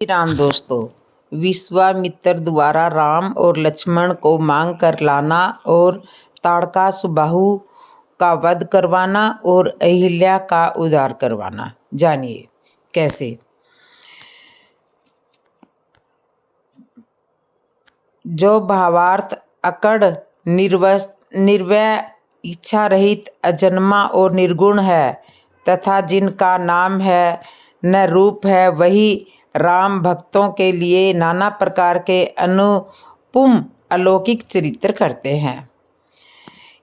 राम दोस्तों, विश्वामित्र द्वारा राम और लक्ष्मण को मांग कर लाना और ताड़कासुबाहु का वध करवाना और अहिल्या का उद्धार करवाना। जानिए कैसे। जो भावार्थ अकड़, निर्वय, इच्छा रहित, अजन्मा और निर्गुण है तथा जिनका नाम है न रूप है, वही राम भक्तों के लिए नाना प्रकार के अनुपम अलौकिक चरित्र करते हैं।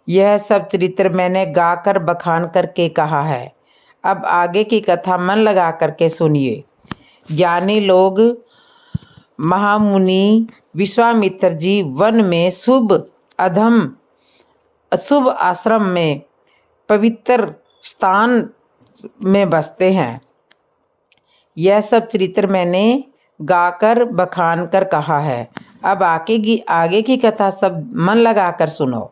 यह सब चरित्र मैंने गाकर बखान करके कहा है। अब आगे की कथा मन लगा करके सुनिए। ज्ञानी लोग महामुनि विश्वामित्र जी वन में अशुभ आश्रम में पवित्र स्थान में बसते हैं। यह सब चरित्र मैंने गाकर बखान कर कहा है। अब आगे की कथा सब मन लगाकर सुनो।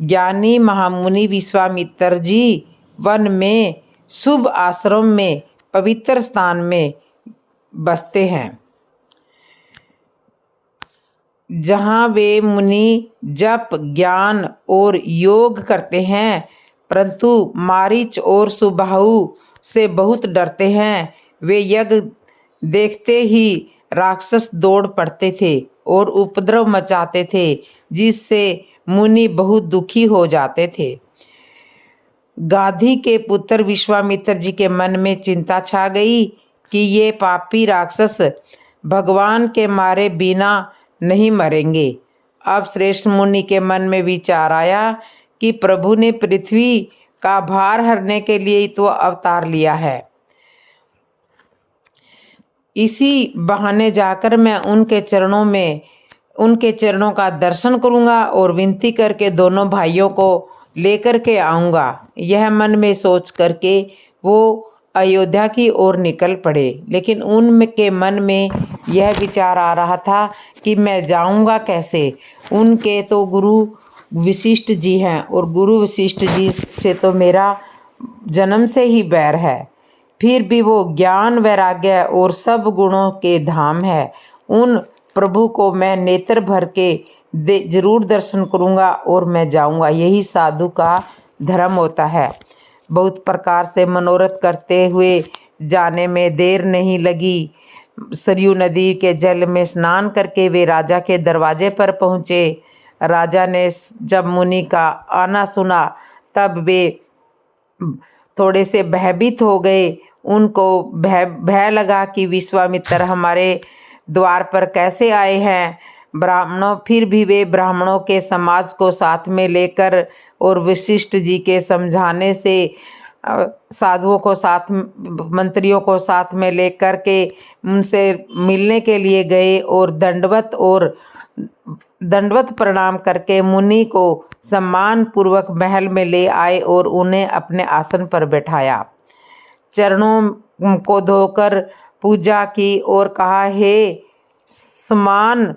ज्ञानी महामुनि विश्वामित्र जी वन में शुभ आश्रम में पवित्र स्थान में बसते हैं, जहाँ वे मुनि जप, ज्ञान और योग करते हैं, परंतु मारीच और सुबाहु से बहुत डरते हैं। वे यज्ञ देखते ही राक्षस दौड़ पड़ते थे और उपद्रव मचाते थे, जिससे मुनि बहुत दुखी हो जाते थे। गाधी के पुत्र विश्वामित्र जी के मन में चिंता छा गई कि ये पापी राक्षस भगवान के मारे बिना नहीं मरेंगे। अब श्रेष्ठ मुनि के मन में विचार आया कि प्रभु ने पृथ्वी का भार हरने के लिए ही तो अवतार लिया है। इसी बहाने जाकर मैं उनके चरणों का दर्शन करूंगा और विनती करके दोनों भाइयों को लेकर के आऊंगा। यह मन में सोच करके वो अयोध्या की ओर निकल पड़े। लेकिन उनके मन में यह विचार आ रहा था कि मैं जाऊंगा कैसे। उनके तो गुरु वशिष्ठ जी हैं और गुरु वशिष्ठ जी से तो मेरा जन्म से ही बैर है। फिर भी वो ज्ञान, वैराग्य और सब गुणों के धाम है। उन प्रभु को मैं नेत्र भर के जरूर दर्शन करूंगा और मैं जाऊंगा। यही साधु का धर्म होता है। बहुत प्रकार से मनोरथ करते हुए जाने में देर नहीं लगी। सरयू नदी के जल में स्नान करके वे राजा के दरवाजे पर पहुँचे। राजा ने जब मुनि का आना सुना तब वे थोड़े से भयभीत हो गए। उनको भय लगा कि विश्वामित्र हमारे द्वार पर कैसे आए हैं। फिर भी वे ब्राह्मणों के समाज को साथ में लेकर और वशिष्ठ जी के समझाने से साधुओं को मंत्रियों को साथ में लेकर के उनसे मिलने के लिए गए और दंडवत प्रणाम करके मुनि को सम्मान पूर्वक महल में ले आए और उन्हें अपने आसन पर बैठाया। चरणों को धोकर पूजा की और कहा, हे समान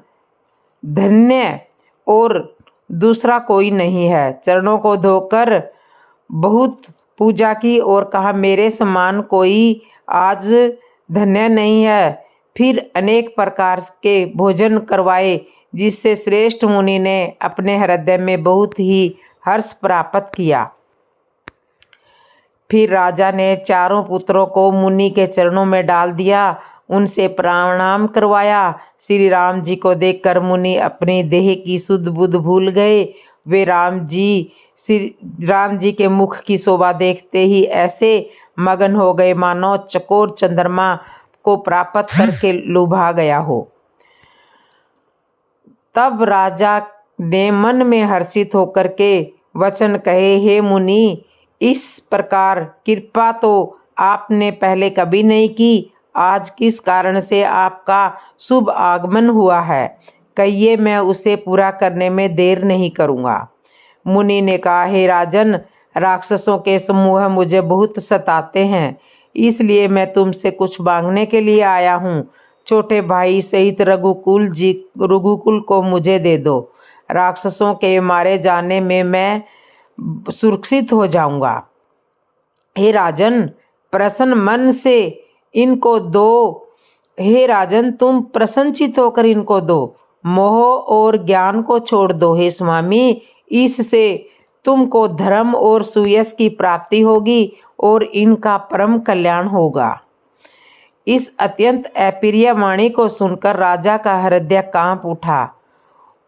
धन्य और दूसरा कोई नहीं है। चरणों को धोकर बहुत पूजा की और कहा, मेरे समान कोई आज धन्य नहीं है। फिर अनेक प्रकार के भोजन करवाए, जिससे श्रेष्ठ मुनि ने अपने हृदय में बहुत ही हर्ष प्राप्त किया। फिर राजा ने चारों पुत्रों को मुनि के चरणों में डाल दिया, उनसे प्रणाम करवाया। श्री राम जी को देखकर मुनि अपनी देह की सुध बुध भूल गए। वे राम जी के मुख की शोभा देखते ही ऐसे मगन हो गए मानो चकोर चंद्रमा को प्राप्त करके लुभा गया हो। तब राजा ने मन में हर्षित होकर के वचन कहे, हे मुनि, इस प्रकार कृपा तो आपने पहले कभी नहीं की। आज किस कारण से आपका शुभ आगमन हुआ है, कहिए, मैं उसे पूरा करने में देर नहीं करूँगा। मुनि ने कहा, हे राजन, राक्षसों के समूह मुझे बहुत सताते हैं, इसलिए मैं तुमसे कुछ मांगने के लिए आया हूँ। छोटे भाई सहित रघुकुल को मुझे दे दो। राक्षसों के मारे जाने में मैं सुरक्षित हो जाऊंगा। हे राजन, प्रसन्न मन से इनको दो। हे राजन, तुम प्रसन्नचित होकर इनको दो, मोह और ज्ञान को छोड़ दो। हे स्वामी, इससे तुमको धर्म और सुयश की प्राप्ति होगी और इनका परम कल्याण होगा। इस अत्यंत अप्रिय वाणी को सुनकर राजा का हृदय कांप उठा।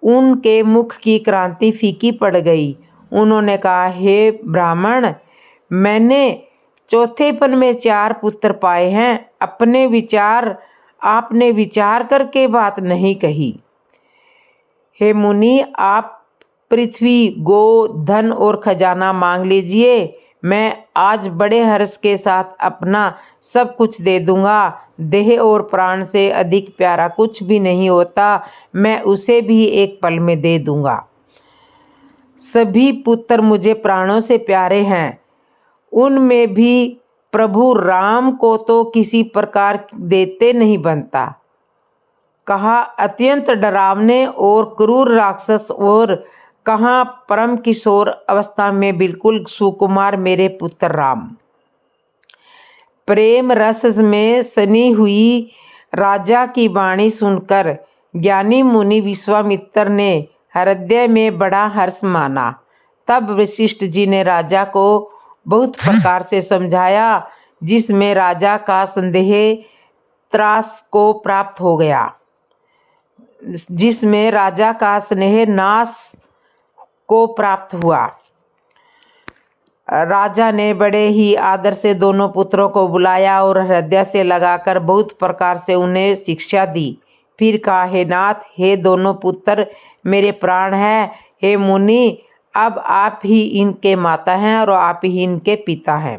उनके मुख की क्रांति फीकी पड़ गई। उन्होंने कहा, हे ब्राह्मण, मैंने चौथेपन में 4 पुत्र पाए हैं। आपने विचार करके बात नहीं कही। हे मुनि, आप पृथ्वी, गो, धन और खजाना मांग लीजिए। मैं आज बड़े हर्ष के साथ अपना सब कुछ दे दूंगा। देह और प्राण से अधिक प्यारा कुछ भी नहीं होता, मैं उसे भी एक पल में दे दूंगा। सभी पुत्र मुझे प्राणों से प्यारे हैं। उनमें भी प्रभु राम को तो किसी प्रकार देते नहीं बनता। कहा, अत्यंत डरावने और क्रूर राक्षस और कहाँ परम किशोर अवस्था में बिल्कुल सुकुमार मेरे पुत्र राम। प्रेम रस में सनी हुई राजा की वाणी सुनकर ज्ञानी मुनि विश्वामित्र ने हृदय में बड़ा हर्ष माना। तब वशिष्ठ जी ने राजा को बहुत प्रकार से समझाया, जिसमें राजा का संदेह त्रास को प्राप्त हो गया, जिसमें राजा का स्नेह नाश को प्राप्त हुआ। राजा ने बड़े ही आदर से दोनों पुत्रों को बुलाया और हृदय से लगाकर बहुत प्रकार से उन्हें शिक्षा दी। फिर कहा, हे नाथ, हे दोनों पुत्र मेरे प्राण हैं। हे मुनि, अब आप ही इनके माता हैं और आप ही इनके पिता हैं।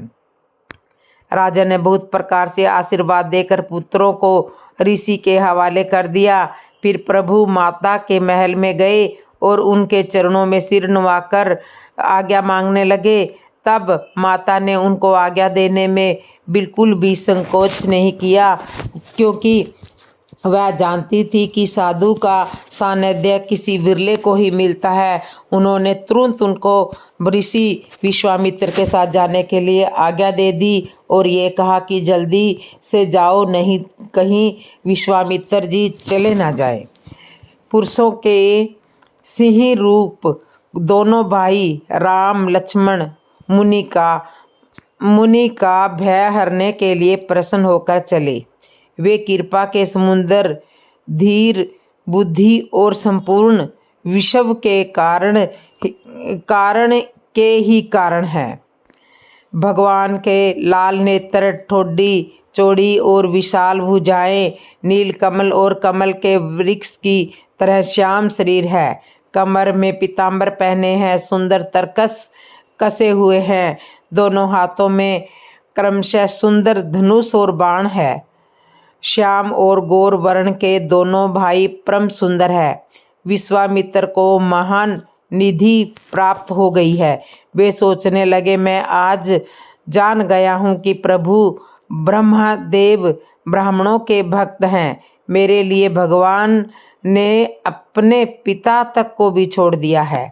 राजा ने बहुत प्रकार से आशीर्वाद देकर पुत्रों को ऋषि के हवाले कर दिया। फिर प्रभु माता के महल में गए और उनके चरणों में सिर नवाकर आज्ञा मांगने लगे। तब माता ने उनको आज्ञा देने में बिल्कुल भी संकोच नहीं किया, क्योंकि वह जानती थी कि साधु का सानिध्य किसी विरले को ही मिलता है। उन्होंने तुरंत उनको ऋषि विश्वामित्र के साथ जाने के लिए आज्ञा दे दी और ये कहा कि जल्दी से जाओ, नहीं कहीं विश्वामित्र जी चले ना जाए। पुरुषों के सिंह रूप दोनों भाई राम लक्ष्मण मुनि का भय हरने के लिए प्रसन्न होकर चले। वे कृपा के समुद्र, धीर बुद्धि और संपूर्ण विश्व के कारण हैं। भगवान के लाल नेत्र, ठोडी चौड़ी और विशाल भुजाएं, नील कमल और कमल के वृक्ष की तरह श्याम शरीर है। कमर में पीताम्बर पहने हैं, सुंदर तरकस कसे हुए हैं। दोनों हाथों में क्रमशः सुंदर धनुष और बाण है। श्याम और गौर वर्ण के दोनों भाई परम सुंदर है। विश्वामित्र को महान निधि प्राप्त हो गई है। वे सोचने लगे, मैं आज जान गया हूँ कि प्रभु ब्रह्मदेव ब्राह्मणों के भक्त हैं। मेरे लिए भगवान ने अपने पिता तक को भी छोड़ दिया है।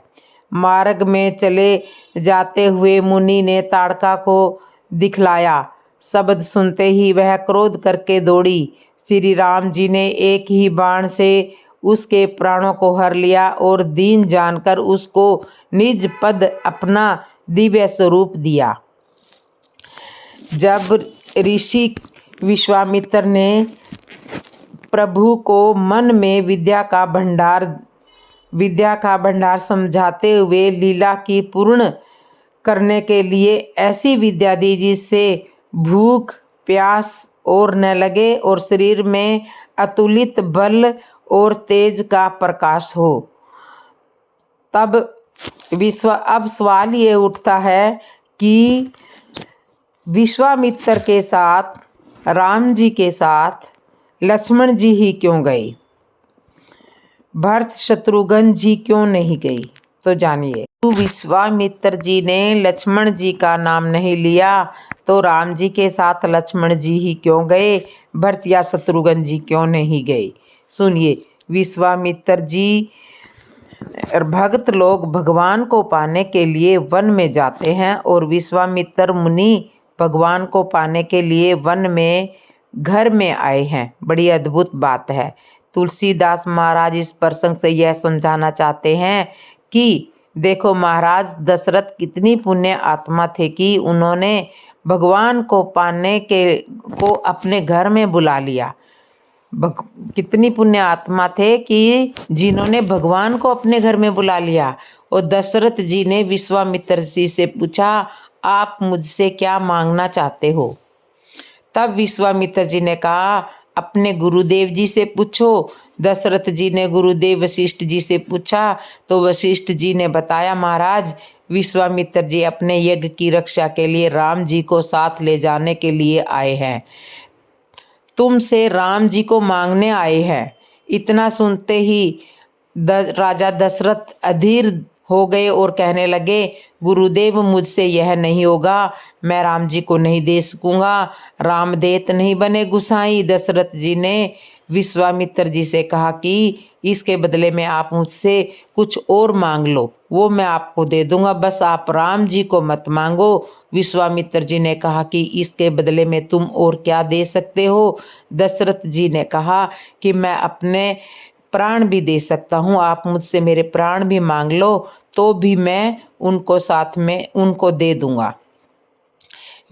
मार्ग में चले जाते हुए मुनि ने ताड़का को दिखलाया। शब्द सुनते ही वह क्रोध करके दौड़ी। श्री राम जी ने एक ही बाण से उसके प्राणों को हर लिया और दीन जानकर उसको निज पद अपना दिव्य स्वरूप दिया। जब ऋषि विश्वामित्र ने प्रभु को मन में विद्या का भंडार समझाते हुए लीला की पूर्ण करने के लिए ऐसी विद्या दी जिससे भूख प्यास और न लगे और शरीर में अतुलित बल और तेज का प्रकाश हो, तब अब सवाल ये उठता है कि विश्वामित्र के साथ, राम जी के साथ लक्ष्मण जी ही क्यों गए, भरत शत्रुघ्न जी क्यों नहीं गई? तो जानिए, विश्वामित्र जी ने लक्ष्मण जी का नाम नहीं लिया तो राम जी के साथ लक्ष्मण जी ही क्यों गए, भरत या शत्रुघ्न जी क्यों नहीं गए? सुनिए, विश्वामित्र जी भक्त लोग भगवान को पाने के लिए वन में जाते हैं और विश्वामित्र मुनि भगवान को पाने के लिए वन में घर में आए हैं। बड़ी अद्भुत बात है। तुलसीदास महाराज इस प्रसंग से यह समझाना चाहते हैं कि देखो महाराज दशरथ कितनी पुण्य आत्मा थे कि उन्होंने भगवान को पाने को अपने घर में बुला लिया। कितनी पुण्य आत्मा थे कि जिन्होंने भगवान को अपने घर में बुला लिया। और दशरथ जी ने विश्वामित्र जी से पूछा, आप मुझसे क्या मांगना चाहते हो? तब विश्वामित्र जी ने कहा, अपने गुरुदेव जी से पूछो। दशरथ जी ने गुरुदेव वशिष्ठ जी से पूछा तो वशिष्ठ जी ने बताया, महाराज विश्वामित्र जी अपने यज्ञ की रक्षा के लिए राम जी को साथ ले जाने के लिए आए हैं। तुमसे राम जी को मांगने आए हैं। इतना सुनते ही राजा दशरथ अधीर हो गए और कहने लगे, गुरुदेव मुझसे यह नहीं होगा, मैं राम जी को नहीं दे सकूंगा, राम देत नहीं बने गुसाई। दशरथ जी ने विश्वामित्र जी से कहा कि इसके बदले में आप मुझसे कुछ और मांग लो, वो मैं आपको दे दूंगा, बस आप राम जी को मत मांगो। विश्वामित्र जी ने कहा कि इसके बदले में तुम और क्या दे सकते हो? दशरथ जी ने कहा कि मैं अपने प्राण भी दे सकता हूँ, आप मुझसे मेरे प्राण भी मांग लो तो भी मैं उनको साथ में उनको दे दूंगा।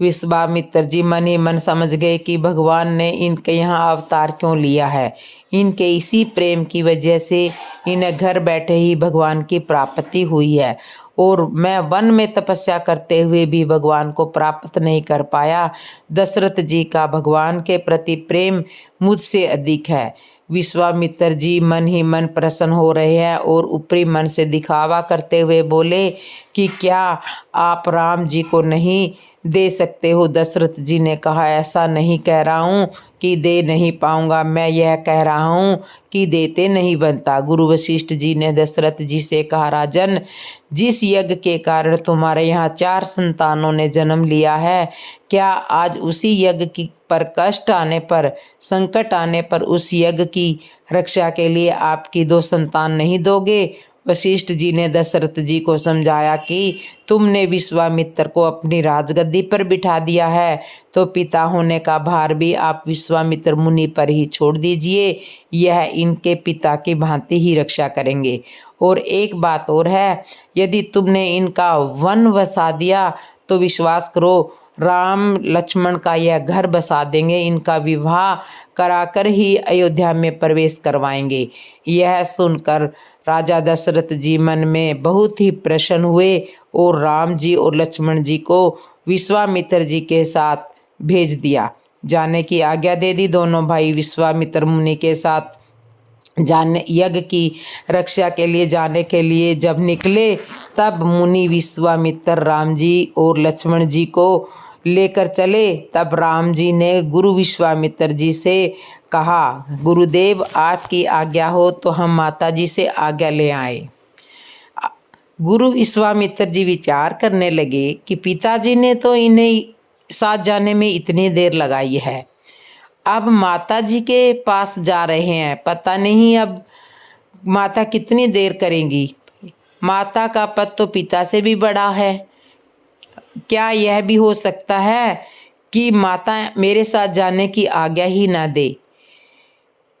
विश्वामित्र जी मन ही मन समझ गए कि भगवान ने इनके यहाँ अवतार क्यों लिया है। इनके इसी प्रेम की वजह से इन्हें घर बैठे ही भगवान की प्राप्ति हुई है और मैं वन में तपस्या करते हुए भी भगवान को प्राप्त नहीं कर पाया। दशरथ जी का भगवान के प्रति प्रेम मुझसे अधिक है। विश्वामित्र जी मन ही मन प्रसन्न हो रहे हैं और ऊपरी मन से दिखावा करते हुए बोले कि क्या आप राम जी को नहीं दे सकते हो? दशरथ जी ने कहा, ऐसा नहीं कह रहा हूँ कि दे नहीं पाऊंगा, मैं यह कह रहा हूँ कि देते नहीं बनता। गुरु वशिष्ठ जी ने दशरथ जी से कहा, राजन जिस यज्ञ के कारण तुम्हारे यहाँ 4 संतानों ने जन्म लिया है, क्या आज उसी यज्ञ की पर कष्ट आने पर, संकट आने पर उस यज्ञ की रक्षा के लिए आपकी 2 संतान नहीं दोगे? वशिष्ठ जी ने दशरथ जी को समझाया कि तुमने विश्वामित्र को अपनी राजगद्दी पर बिठा दिया है तो पिता होने का भार भी आप विश्वामित्र मुनि पर ही छोड़ दीजिए, यह इनके पिता की भांति ही रक्षा करेंगे। और एक बात और है, यदि तुमने इनका वन बसा दिया तो विश्वास करो राम लक्ष्मण का यह घर बसा देंगे, इनका विवाह कराकर ही अयोध्या में प्रवेश करवाएंगे। यह सुनकर राजा दशरथ जी मन में बहुत ही प्रसन्न हुए और राम जी और लक्ष्मण जी को विश्वामित्र जी के साथ भेज दिया, जाने की आज्ञा दे दी। दोनों भाई विश्वामित्र मुनि के साथ जाने यज्ञ की रक्षा के लिए जाने के लिए जब निकले, तब मुनि विश्वामित्र राम जी और लक्ष्मण जी को लेकर चले। तब राम जी ने गुरु विश्वामित्र जी से कहा, गुरुदेव आपकी आज्ञा हो तो हम माता जी से आज्ञा ले आए। गुरु विश्वामित्र जी विचार करने लगे कि पिताजी ने तो इन्हें साथ जाने में इतनी देर लगाई है, अब माता जी के पास जा रहे हैं, पता नहीं अब माता कितनी देर करेंगी। माता का पद तो पिता से भी बड़ा है। क्या यह भी हो सकता है कि माता मेरे साथ जाने की आज्ञा ही ना दे,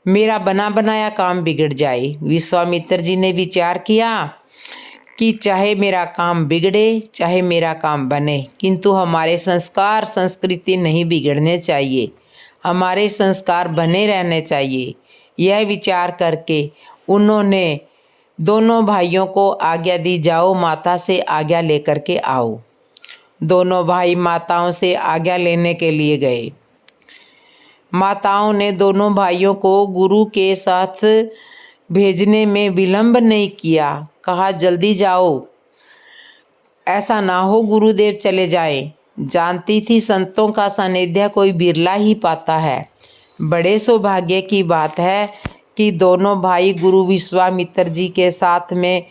मेरा बना बनाया काम बिगड़ जाए। विश्वामित्र जी ने विचार किया कि चाहे मेरा काम बिगड़े चाहे मेरा काम बने, किंतु हमारे संस्कार संस्कृति नहीं बिगड़ने चाहिए, हमारे संस्कार बने रहने चाहिए। यह विचार करके उन्होंने दोनों भाइयों को आज्ञा दी, जाओ माता से आज्ञा लेकर के आओ। दोनों भाई माताओं से आज्ञा लेने के लिए गए। माताओं ने दोनों भाइयों को गुरु के साथ भेजने में विलंब नहीं किया, कहा जल्दी जाओ, ऐसा ना हो गुरुदेव चले जाएं। जानती थी संतों का सानिध्य कोई बिरला ही पाता है। बड़े सौभाग्य की बात है कि दोनों भाई गुरु विश्वामित्र जी के साथ में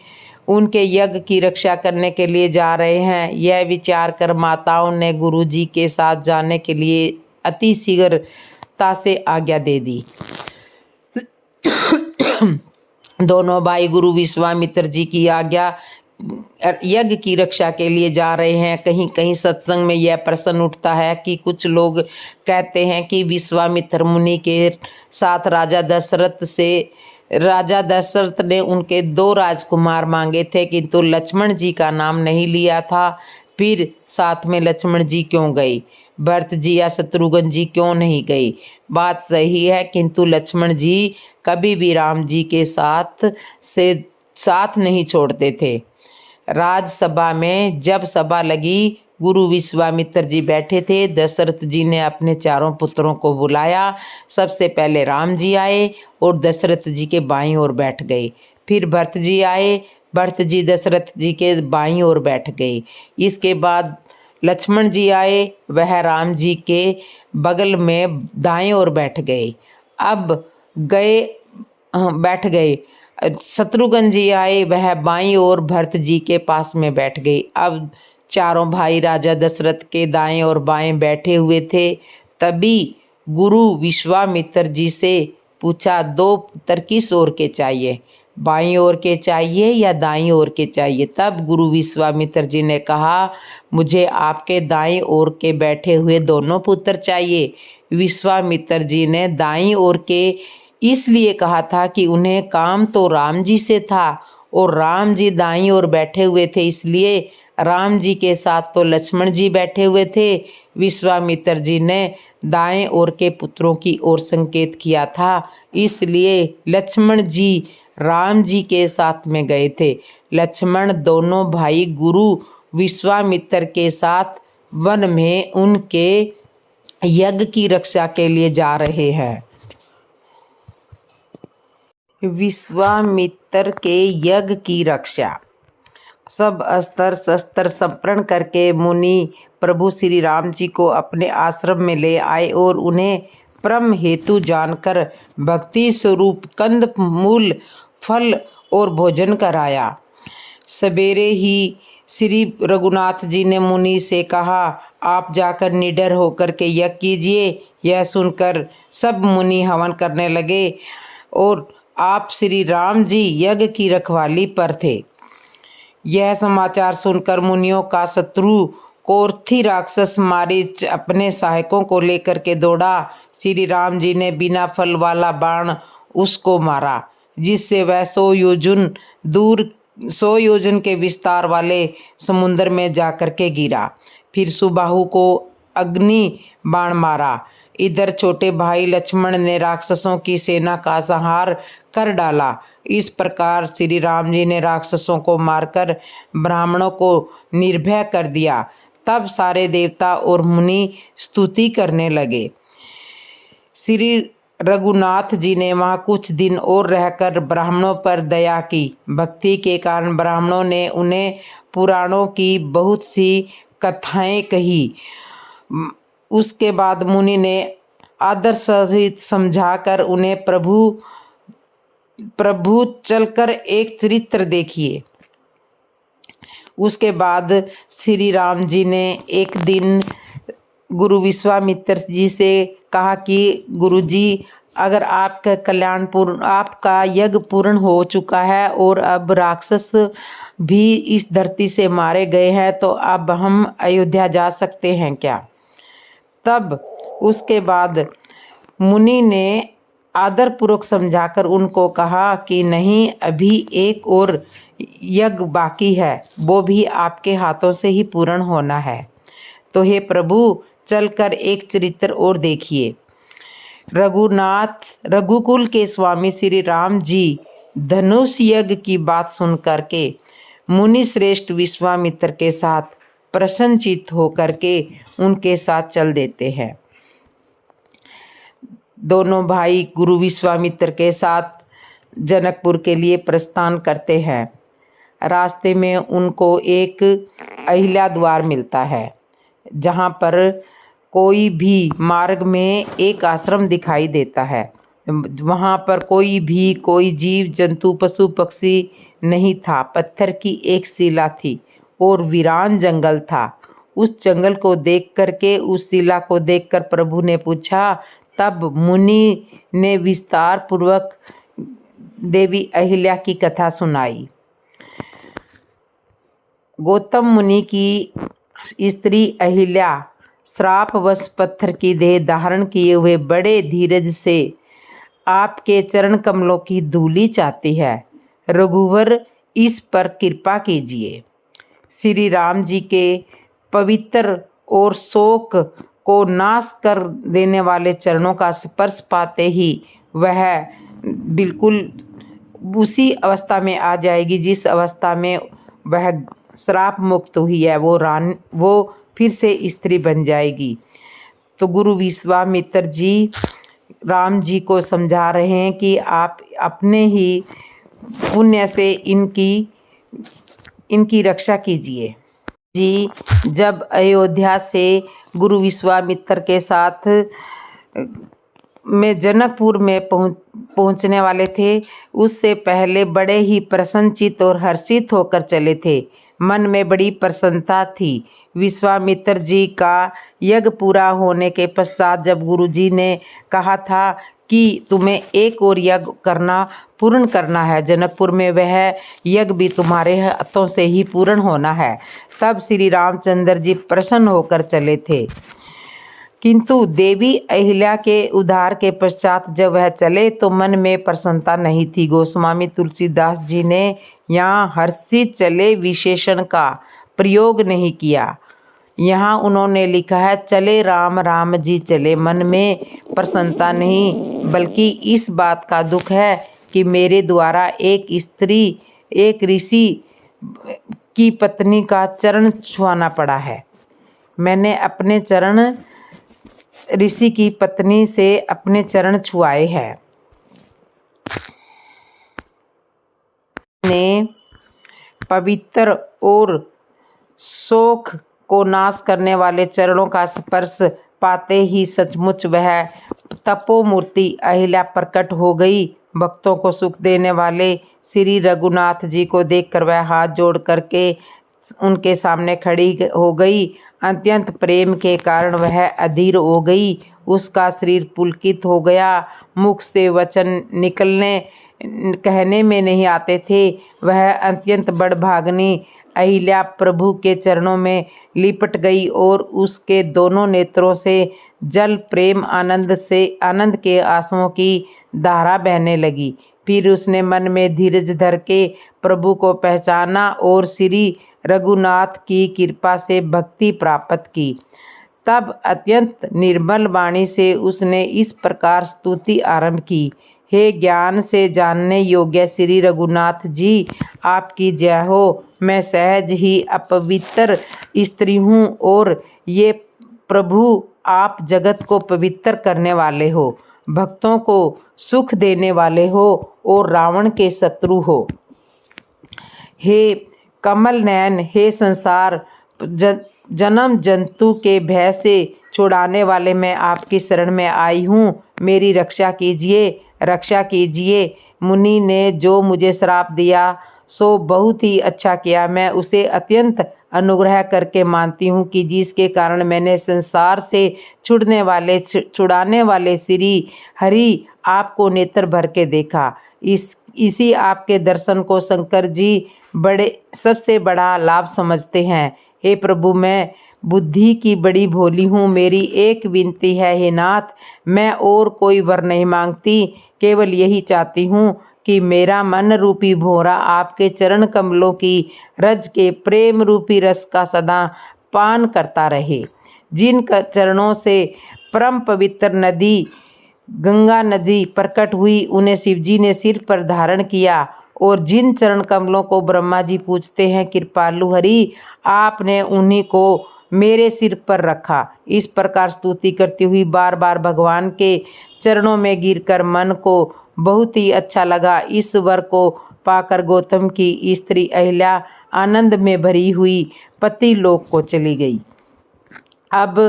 उनके यज्ञ की रक्षा करने के लिए जा रहे हैं। यह विचार कर माताओं ने गुरु जी के साथ जाने के लिए अति शीघ्रता से आज्ञा दे दी। दोनों भाई गुरु विश्वामित्र जी की आज्ञा यज्ञ की रक्षा के लिए जा रहे हैं। कहीं कहीं सत्संग में यह प्रश्न उठता है कि कुछ लोग कहते हैं कि विश्वामित्र मुनि के साथ राजा दशरथ ने उनके 2 राजकुमार मांगे थे, किंतु लक्ष्मण जी का नाम नहीं लिया था। फिर साथ में लक्ष्मण जी क्यों गई? भरत जी या शत्रुघ्न जी क्यों नहीं गई? बात सही है, किंतु लक्ष्मण जी कभी भी राम जी के साथ नहीं छोड़ते थे। राजसभा में जब सभा लगी, गुरु विश्वामित्र जी बैठे थे। दशरथ जी ने अपने 4 पुत्रों को बुलाया। सबसे पहले राम जी आए और दशरथ जी के बाईं ओर बैठ गए। फिर भरत जी आए, भरत जी दशरथ जी के बाईं ओर बैठ गए। इसके बाद लक्ष्मण जी आए, वह राम जी के बगल में दाएं ओर बैठ गए। बैठ गए। शत्रुघ्न जी आए, वह बाईं ओर भरत जी के पास में बैठ गए। अब चारों भाई राजा दशरथ के दाएं और बाएं बैठे हुए थे। तभी गुरु विश्वामित्र जी से पूछा, 2 पुत्र किस ओर के चाहिए? बाईं ओर के चाहिए या दाईं ओर के चाहिए? तब गुरु विश्वामित्र जी ने कहा, मुझे आपके दाईं ओर के बैठे हुए दोनों पुत्र चाहिए। विश्वामित्र जी ने दाईं ओर के इसलिए कहा था कि उन्हें काम तो राम जी से था और राम जी दाईं ओर बैठे हुए थे, इसलिए राम जी के साथ तो लक्ष्मण जी बैठे हुए थे। विश्वामित्र जी ने दाएं ओर के पुत्रों की ओर संकेत किया था, इसलिए लक्ष्मण जी राम जी के साथ में गए थे। लक्ष्मण दोनों भाई गुरु विश्वामित्र के साथ वन में उनके यज्ञ की रक्षा के लिए जा रहे हैं। विश्वामित्र के यज्ञ की रक्षा। सब अस्त्र शस्त्र संपन्न करके मुनि प्रभु श्री राम जी को अपने आश्रम में ले आए और उन्हें परम हेतु जानकर भक्ति स्वरूप कंद मूल फल और भोजन कराया। सवेरे ही श्री रघुनाथ जी ने मुनि से कहा, आप जाकर निडर होकर के यज्ञ कीजिए। यह सुनकर सब मुनि हवन करने लगे और आप श्री राम जी यज्ञ की रखवाली पर थे। यह समाचार सुनकर मुनियों का शत्रु कोरथी राक्षस मारीच अपने सहायकों को लेकर के दौड़ा। श्री राम जी ने बिना फल वाला बाण उसको मारा, जिससे वह 100 योजन के विस्तार वाले समुद्र में जाकर के गिरा। फिर सुबाहु को अग्नि बाण मारा। इधर छोटे भाई लक्ष्मण ने राक्षसों की सेना का संहार कर डाला। इस प्रकार श्री राम जी ने राक्षसों को मारकर ब्राह्मणों को निर्भय कर दिया। तब सारे देवता और मुनि स्तुति करने लगे। श्री रघुनाथ जी ने वहाँ कुछ दिन और रहकर ब्राह्मणों पर दया की। भक्ति के कारण ब्राह्मणों ने उन्हें पुराणों की बहुत सी कथाएं कही। उसके बाद मुनि ने आदर सहित समझाकर उन्हें प्रभु चलकर एक चरित्र देखिए। उसके बाद श्री राम जी ने एक दिन गुरु विश्वामित्र जी से कहा कि गुरु जी, अगर आपका यज्ञ पूर्ण हो चुका है और अब राक्षस भी इस धरती से मारे गए हैं, तो अब हम अयोध्या जा सकते हैं क्या? तब उसके बाद मुनि ने आदरपूर्वक समझाकर उनको कहा कि नहीं, अभी एक और यज्ञ बाकी है, वो भी आपके हाथों से ही पूर्ण होना है। तो हे प्रभु, चलकर एक चरित्र और देखिए। रघुकुल के स्वामी श्री राम जी धनुष यज्ञ की बात सुन करके मुनि श्रेष्ठ विश्वामित्र के साथ प्रसन्नचित्त होकर के उनके साथ चल देते हैं। दोनों भाई गुरु विश्वामित्र के साथ जनकपुर के लिए प्रस्थान करते हैं। रास्ते में उनको एक अहिल्या द्वार मिलता है, जहाँ पर कोई भी मार्ग में एक आश्रम दिखाई देता है। वहाँ पर कोई जीव जंतु पशु पक्षी नहीं था। पत्थर की एक शिला थी और वीरान जंगल था। उस जंगल को देख करके, उस शिला को देखकर प्रभु ने पूछा। तब मुनि ने विस्तार पूर्वक देवी अहिल्या की कथा सुनाई। गौतम मुनि की स्त्री अहिल्या श्रापवश पत्थर की देह धारण किए हुए बड़े धीरज से आपके चरण कमलों की धूलि चाहती है। रघुवर इस पर कृपा कीजिए। श्री राम जी के पवित्र और शोक को नाश कर देने वाले चरणों का स्पर्श पाते ही वह बिल्कुल उसी अवस्था में आ जाएगी जिस अवस्था में वह श्राप मुक्त हुई है। वो फिर से स्त्री बन जाएगी। तो गुरु विश्वामित्र जी राम जी को समझा रहे हैं कि आप अपने ही पुण्य से इनकी रक्षा कीजिए। जी जब अयोध्या से गुरु विश्वामित्र के साथ में जनकपुर में पहुंचने वाले थे, उससे पहले बड़े ही प्रसन्नचित और हर्षित होकर चले थे। मन में बड़ी प्रसन्नता थी। विश्वामित्र जी का यज्ञ पूरा होने के पश्चात जब गुरु जी ने कहा था कि तुम्हें एक और यज्ञ पूर्ण करना है, जनकपुर में वह यज्ञ भी तुम्हारे हाथों से ही पूर्ण होना है, तब श्री रामचंद्र जी प्रसन्न होकर चले थे। किंतु देवी अहिल्या के उद्धार के पश्चात जब वह चले तो मन में प्रसन्नता नहीं थी। गोस्वामी तुलसीदास जी ने यहाँ हर्षित चले विशेषण का प्रयोग नहीं किया। यहाँ उन्होंने लिखा है चले राम राम जी चले। मन में प्रसन्नता नहीं बल्कि इस बात का दुख है कि मेरे द्वारा एक ऋषि की पत्नी का चरण छुआना पड़ा है। मैंने अपने चरण ऋषि की पत्नी से अपने चरण छुआए हैं। ने पवित्र और शोक को नाश करने वाले चरणों का स्पर्श पाते ही सचमुच वह तपोमूर्ति अहिल्या प्रकट हो गई। भक्तों को सुख देने वाले श्री रघुनाथ जी को देखकर वह हाथ जोड़ करके उनके सामने खड़ी हो गई। अत्यंत प्रेम के कारण वह अधीर हो गई। उसका शरीर पुलकित हो गया। मुख से वचन कहने में नहीं आते थे। वह अत्यंत बड़भागनी अहिल्या प्रभु के चरणों में लिपट गई और उसके दोनों नेत्रों से जल प्रेम आनंद के आंसुओं की धारा बहने लगी। फिर उसने मन में धीरज धर के प्रभु को पहचाना और श्री रघुनाथ की कृपा से भक्ति प्राप्त की। तब अत्यंत निर्मल वाणी से उसने इस प्रकार स्तुति आरंभ की। हे ज्ञान से जानने योग्य श्री रघुनाथ जी, आपकी जय हो। मैं सहज ही अपवित्र स्त्री हूँ और ये प्रभु आप जगत को पवित्र करने वाले हो, भक्तों को सुख देने वाले हो और रावण के शत्रु हो। हे कमल नयन, हे संसार जन्म जंतु के भय से छुड़ाने वाले, मैं आपकी शरण में आई हूँ। मेरी रक्षा कीजिए। मुनि ने जो मुझे श्राप दिया सो बहुत ही अच्छा किया। मैं उसे अत्यंत अनुग्रह करके मानती हूँ कि जिसके कारण मैंने संसार से छुड़ाने वाले श्री हरि आपको नेत्र भर के देखा। इसी आपके दर्शन को शंकर जी सबसे बड़ा लाभ समझते हैं। हे प्रभु, मैं बुद्धि की बड़ी भोली हूँ। मेरी एक विनती है, हे नाथ, मैं और कोई वर नहीं मांगती, केवल यही चाहती हूँ कि मेरा मन रूपी भोरा आपके चरण कमलों की रज के प्रेम रूपी रस का सदा पान करता रहे। जिन चरणों से परम पवित्र नदी गंगा नदी प्रकट हुई, उन्हें शिवजी ने सिर पर धारण किया और जिन चरण कमलों को ब्रह्मा जी पूजते हैं, कृपालु हरि, आपने उन्हीं को मेरे सिर पर रखा। इस प्रकार स्तुति करती हुई बार बार भगवान के चरणों में गिरकर मन को बहुत ही अच्छा लगा। इस वर को पाकर गौतम की स्त्री अहिल्या आनंद में भरी हुई पति लोक को चली गई। अब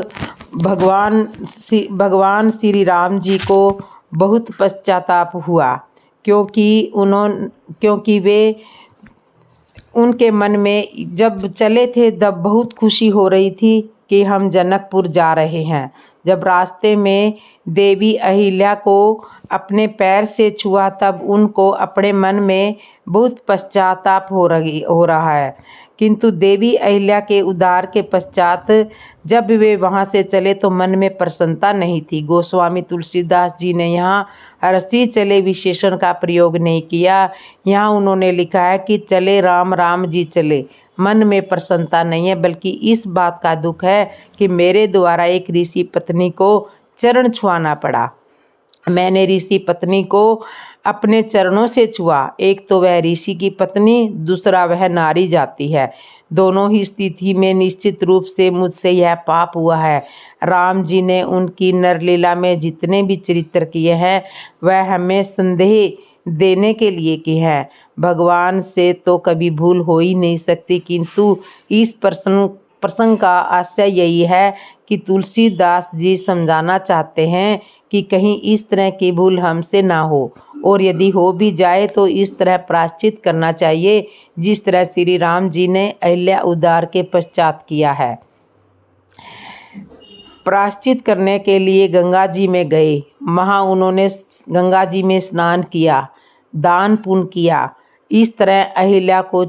भगवान श्री राम जी को बहुत पश्चाताप हुआ क्योंकि वे उनके मन में जब चले थे तब बहुत खुशी हो रही थी कि हम जनकपुर जा रहे हैं। जब रास्ते में देवी अहिल्या को अपने पैर से छुआ तब उनको अपने मन में बहुत पश्चाताप हो रहा है किंतु देवी अहिल्या के उद्धार के पश्चात जब वे वहाँ से चले तो मन में प्रसन्नता नहीं थी। गोस्वामी तुलसीदास जी ने यहाँ हरसी चले विशेषण का प्रयोग नहीं किया। यहाँ उन्होंने लिखा है कि चले राम राम जी चले। मन में प्रसन्नता नहीं है, बल्कि इस बात का दुख है कि मेरे द्वारा एक ऋषि पत्नी को चरण छुआना पड़ा। मैंने ऋषि पत्नी को अपने चरणों से छुआ। एक तो वह ऋषि की पत्नी, दूसरा वह नारी जाति है। दोनों ही स्थिति में निश्चित रूप से मुझसे यह पाप हुआ है। राम जी ने उनकी नरलीला में जितने भी चरित्र किए हैं वह हमें संदेह देने के लिए किए हैं। भगवान से तो कभी भूल हो ही नहीं सकती, किंतु इस प्रसंग का आशय यही है कि तुलसीदास जी समझाना चाहते हैं कि कहीं इस तरह की भूल हमसे ना हो, और यदि हो भी जाए तो इस तरह प्रायश्चित करना चाहिए जिस तरह श्री राम जी ने अहिल्या उद्धार के पश्चात किया है। प्रायश्चित करने के लिए गंगा जी में गए। वहाँ उन्होंने गंगा जी में स्नान किया, दान पुण्य किया। इस तरह अहिल्या को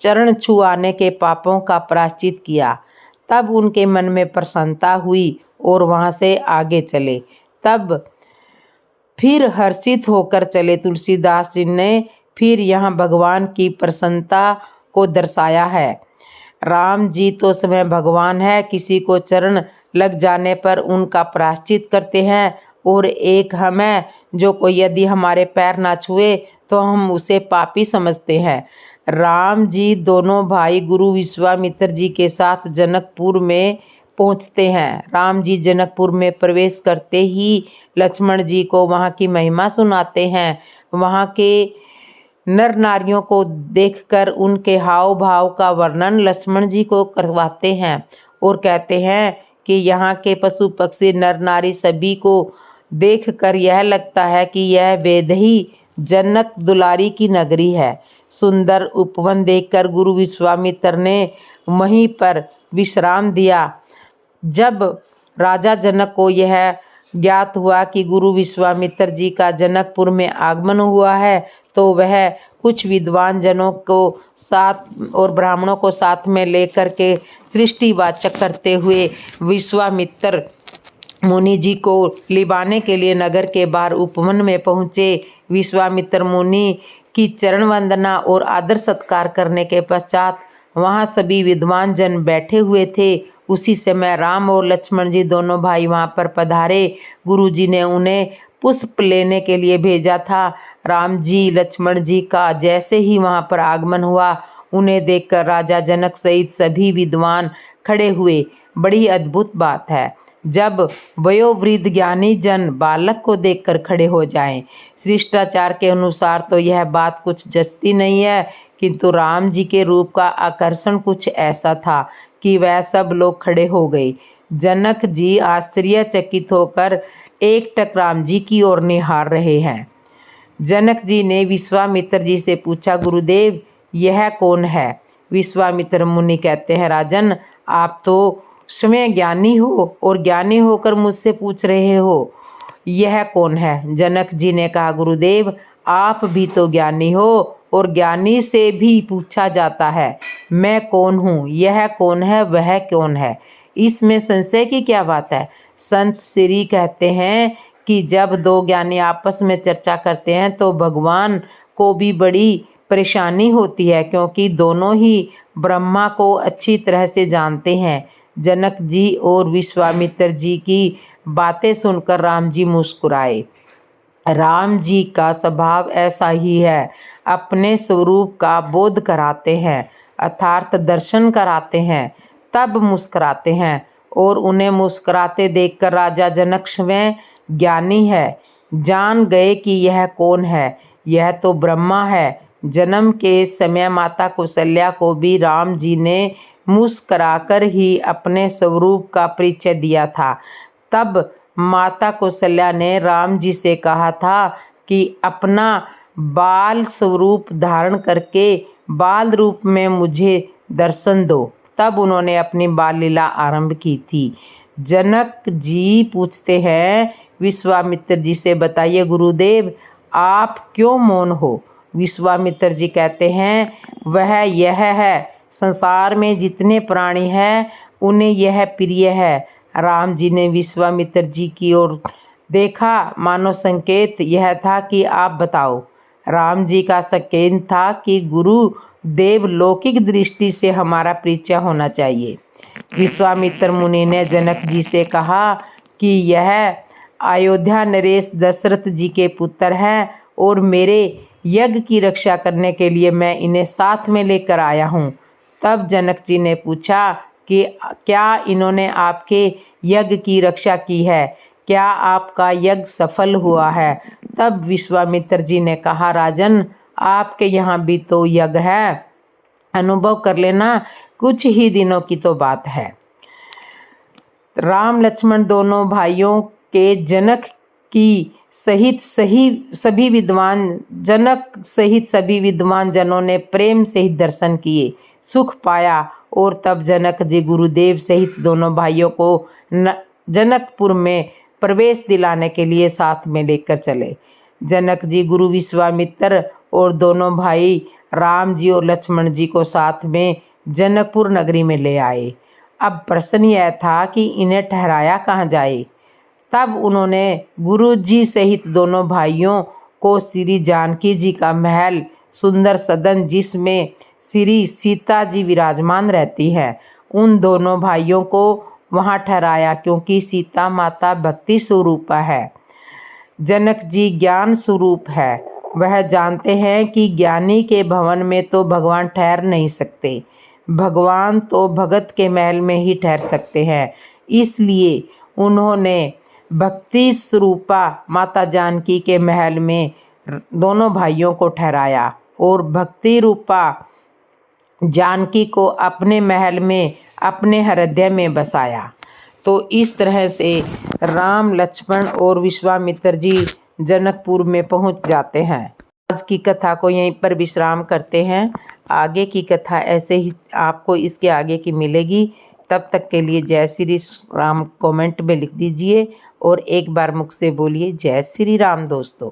चरण छुआने के पापों का प्रायश्चित किया। तब उनके मन में प्रसन्नता हुई और वहाँ से आगे चले। तब फिर हर्षित होकर चले। तुलसीदास जी ने फिर यहाँ भगवान की प्रसन्नता को दर्शाया है। राम जी तो स्वयं भगवान है, किसी को चरण लग जाने पर उनका प्रायश्चित करते हैं, और एक हम है जो कोई यदि हमारे पैर ना छुए तो हम उसे पापी समझते हैं। राम जी दोनों भाई गुरु विश्वामित्र जी के साथ जनकपुर में पहुंचते हैं। राम जी जनकपुर में प्रवेश करते ही लक्ष्मण जी को वहाँ की महिमा सुनाते हैं। वहाँ के नर नारियों को देखकर उनके हाव भाव का वर्णन लक्ष्मण जी को करवाते हैं और कहते हैं कि यहाँ के पशु पक्षी नर नारी सभी को देखकर यह लगता है कि यह वेदही जनक दुलारी की नगरी है। सुंदर उपवन देखकर गुरु विश्वामित्र ने वहीं पर विश्राम दिया। जब राजा जनक को यह ज्ञात हुआ कि गुरु विश्वामित्र जी का जनकपुर में आगमन हुआ है, तो वह कुछ विद्वान जनों को साथ और ब्राह्मणों को साथ में लेकर के सृष्टिवाचक करते हुए विश्वामित्र मुनि जी को लिबाने के लिए नगर के बाहर उपवन में पहुँचे। विश्वामित्र मुनि की चरण वंदना और आदर सत्कार करने के पश्चात वहाँ सभी विद्वान जन बैठे हुए थे। उसी समय राम और लक्ष्मण जी दोनों भाई वहाँ पर पधारे। गुरु जी ने उन्हें पुष्प लेने के लिए भेजा था। राम जी लक्ष्मण जी का जैसे ही वहाँ पर आगमन हुआ, उन्हें देखकर राजा जनक सहित सभी विद्वान खड़े हुए। बड़ी अद्भुत बात है जब वयोवृद्ध ज्ञानी जन बालक को देखकर खड़े हो जाएं। शिष्टाचार के अनुसार तो यह बात कुछ जचती नहीं है, किंतु राम जी के रूप का आकर्षण कुछ ऐसा था कि वह सब लोग खड़े हो गए। जनक जी आश्चर्यचकित होकर एकटक राम जी की ओर निहार रहे हैं। जनक जी ने विश्वामित्र जी से पूछा, गुरुदेव यह कौन है? विश्वामित्र मुनि कहते हैं, राजन आप तो स्वयं ज्ञानी हो और ज्ञानी होकर मुझसे पूछ रहे हो यह कौन है? जनक जी ने कहा, गुरुदेव आप भी तो ज्ञानी हो और ज्ञानी से भी पूछा जाता है मैं कौन हूँ, यह कौन है, वह कौन है, इसमें संशय की क्या बात है? संत श्री कहते हैं कि जब दो ज्ञानी आपस में चर्चा करते हैं तो भगवान को भी बड़ी परेशानी होती है, क्योंकि दोनों ही ब्रह्मा को अच्छी तरह से जानते हैं। जनक जी और विश्वामित्र जी की बातें सुनकर राम जी मुस्कुराए। राम जी का स्वभाव ऐसा ही है, अपने स्वरूप का बोध कराते हैं, अर्थात दर्शन कराते हैं, तब मुस्कुराते हैं। और उन्हें मुस्कुराते देखकर राजा जनक स्वयं ज्ञानी है, जान गए कि यह कौन है, यह तो ब्रह्मा है। जन्म के समय माता कौशल्या को भी राम जी ने मुस्कुराकर ही अपने स्वरूप का परिचय दिया था। तब माता कौशल्या ने राम जी से कहा था कि अपना बाल स्वरूप धारण करके बाल रूप में मुझे दर्शन दो। तब उन्होंने अपनी बाल लीला आरंभ की थी। जनक जी पूछते हैं विश्वामित्र जी से, बताइए गुरुदेव आप क्यों मौन हो? विश्वामित्र जी कहते हैं, वह यह है संसार में जितने प्राणी हैं उन्हें यह प्रिय है। राम जी ने विश्वामित्र जी की ओर देखा, मानो संकेत यह था कि आप बताओ। राम जी का संकेत था कि गुरु देव लौकिक दृष्टि से हमारा परिचय होना चाहिए। विश्वामित्र मुनि ने जनक जी से कहा कि यह अयोध्या नरेश दशरथ जी के पुत्र हैं और मेरे यज्ञ की रक्षा करने के लिए मैं इन्हें साथ में लेकर आया हूँ। तब जनक जी ने पूछा कि क्या इन्होंने आपके यज्ञ की रक्षा की है? क्या आपका यज्ञ सफल हुआ है? तब विश्वामित्र जी ने कहा, राजन, आपके यहाँ भी तो यज्ञ है, अनुभव कर लेना, कुछ ही दिनों की तो बात है। राम लक्ष्मण दोनों भाइयों के जनक सहित सभी विद्वान जनों ने प्रेम सहित दर्शन किए, सुख पाया और तब जनक जी गुरुदेव सहित दोनों भाइयों को जनकपुर में प्रवेश दिलाने के लिए साथ में लेकर चले। जनक जी गुरु विश्वामित्र और दोनों भाई राम जी और लक्ष्मण जी को साथ में जनकपुर नगरी में ले आए। अब प्रश्न यह था कि इन्हें ठहराया कहाँ जाए। तब उन्होंने गुरु जी सहित दोनों भाइयों को श्री जानकी जी का महल, सुंदर सदन जिसमें श्री सीता जी विराजमान रहती हैं, उन दोनों भाइयों को वहां ठहराया, क्योंकि सीता माता भक्ति स्वरूप है, जनक जी ज्ञान स्वरूप है। वह जानते हैं कि ज्ञानी के भवन में तो भगवान ठहर नहीं सकते, भगवान तो भगत के महल में ही ठहर सकते हैं। इसलिए उन्होंने भक्ति स्वरूपा माता जानकी के महल में दोनों भाइयों को ठहराया और भक्ति रूपा जानकी को अपने महल में, अपने हृदय में बसाया। तो इस तरह से राम, लक्ष्मण और विश्वामित्र जी जनकपुर में पहुंच जाते हैं। आज की कथा को यहीं पर विश्राम करते हैं। आगे की कथा ऐसे ही आपको इसके आगे की मिलेगी। तब तक के लिए जय श्री राम कमेंट में लिख दीजिए और एक बार मुख से बोलिए जय श्री राम दोस्तों।